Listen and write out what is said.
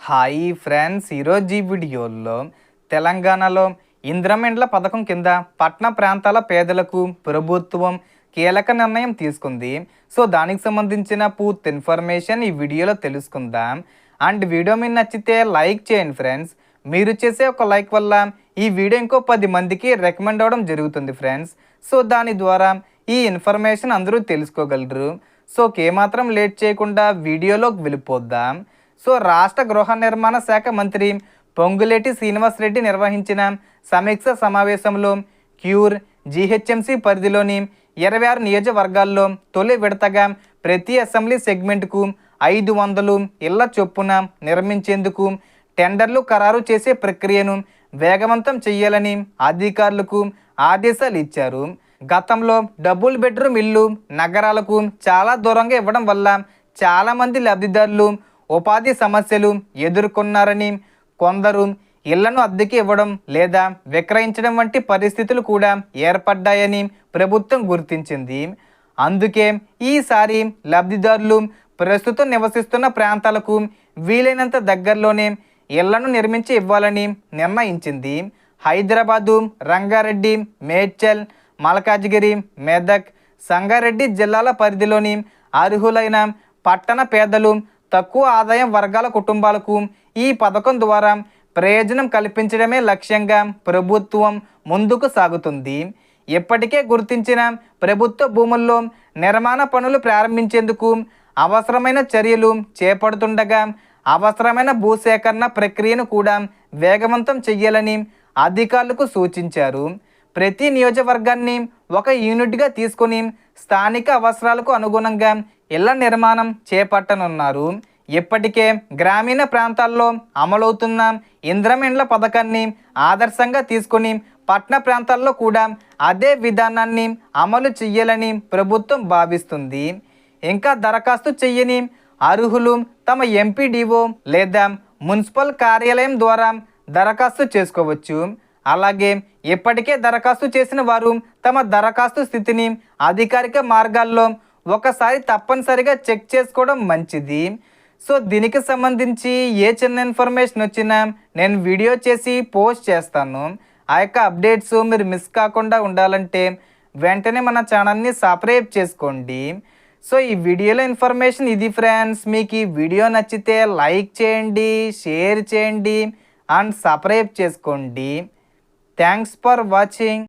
Hi friends, ఈరోజు ఈ వీడియోలో తెలంగాణలో ఇంద్రమిండ్ల పథకం కింద పట్టణ ప్రాంతాల పేదలకు ప్రభుత్వం కీలక నిర్ణయం తీసుకుంది. సో దానికి సంబంధించిన పూర్తి ఇన్ఫర్మేషన్ ఈ వీడియోలో తెలుసుకుందాం. అండ్ వీడియో మీకు నచ్చితే లైక్ చేయండి ఫ్రెండ్స్. మీరు చేసే ఒక లైక్ వల్ల ఈ వీడియో ఇంకో 10 మందికి రికమెండ్ అవ్వడం జరుగుతుంది ఫ్రెండ్స్. సో దాని ద్వారా ఈ ఇన్ఫర్మేషన్ అందరూ తెలుసుకోగలరు. సో ఏమాత్రం లేట్ చేయకుండా వీడియోలోకి వెళ్ళిపోద్దాం. సో రాష్ట్ర గృహ నిర్మాణ శాఖ మంత్రి పొంగులేటి శ్రీనివాసరెడ్డి నిర్వహించిన సమీక్ష సమావేశంలో క్యూర్ జీహెచ్ఎంసీ పరిధిలోని 26 నియోజకవర్గాల్లో తొలి విడతగా ప్రతి అసెంబ్లీ సెగ్మెంట్కు 500 ఇళ్ల చొప్పున నిర్మించేందుకు టెండర్లు ఖరారు చేసే ప్రక్రియను వేగవంతం చేయాలని అధికారులకు ఆదేశాలు ఇచ్చారు. గతంలో డబుల్ బెడ్రూమ్ ఇల్లు నగరాలకు చాలా దూరంగా ఇవ్వడం వల్ల చాలామంది లబ్ధిదారులు ఉపాధి సమస్యలు ఎదుర్కొన్నారని, కొందరు ఇళ్లను అద్దెకి ఇవ్వడం లేదా విక్రయించడం వంటి పరిస్థితులు కూడా ఏర్పడ్డాయని ప్రభుత్వం గుర్తించింది. అందుకే ఈసారి లబ్ధిదారులు ప్రస్తుతం నివసిస్తున్న ప్రాంతాలకు వీలైనంత దగ్గరలోనే ఇళ్లను నిర్మించి ఇవ్వాలని నిర్ణయించింది. హైదరాబాదు, రంగారెడ్డి, మేడ్చల్, మల్కాజ్గిరి, మెదక్, సంగారెడ్డి జిల్లాల పరిధిలోని అర్హులైన పట్టణ పేదలు, తక్కువ ఆదాయం వర్గాల కుటుంబాలకు ఈ పథకం ద్వారా ప్రయోజనం కల్పించడమే లక్ష్యంగా ప్రభుత్వం ముందుకు సాగుతుంది. ఇప్పటికే గుర్తించిన ప్రభుత్వ భూముల్లో నిర్మాణ పనులు ప్రారంభించేందుకు అవసరమైన చర్యలు చేపడుతుండగా అవసరమైన భూసేకరణ ప్రక్రియను కూడా వేగవంతం చేయాలని అధికారులకు సూచించారు. ప్రతి నియోజకవర్గాన్ని ఒక యూనిట్గా తీసుకొని స్థానిక అవసరాలకు అనుగుణంగా ఇళ్ల నిర్మాణం చేపట్టనున్నారు. ఇప్పటికే గ్రామీణ ప్రాంతాల్లో అమలవుతున్న ఇంద్రమిండ్ల పథకాన్ని ఆదర్శంగా తీసుకొని పట్టణ ప్రాంతాల్లో కూడా అదే విధానాన్ని అమలు చేయాలని ప్రభుత్వం భావిస్తుంది. ఇంకా దరఖాస్తు చేయని అర్హులు తమ ఎంపీడీఓ లేదా మున్సిపల్ కార్యాలయం ద్వారా దరఖాస్తు చేసుకోవచ్చు. అలాగే ఇప్పటికే దరఖాస్తు చేసిన వారు తమ దరఖాస్తు స్థితిని అధికారిక మార్గాల్లో ఒకసారి తప్పనిసరిగా చెక్ చేసుకోవడం మంచిది. సో దీనికి సంబంధించి ఏ చిన్న ఇన్ఫర్మేషన్ వచ్చినా నేను వీడియో చేసి పోస్ట్ చేస్తాను. ఆ యొక్క అప్డేట్స్ మీరు మిస్ కాకుండా ఉండాలంటే వెంటనే మన ఛానల్ని సబ్స్క్రైబ్ చేసుకోండి. సో ఈ వీడియోలో ఇన్ఫర్మేషన్ ఇది ఫ్రెండ్స్. మీకు ఈ వీడియో నచ్చితే లైక్ చేయండి, షేర్ చేయండి అండ్ సబ్స్క్రైబ్ చేసుకోండి. Thanks for watching.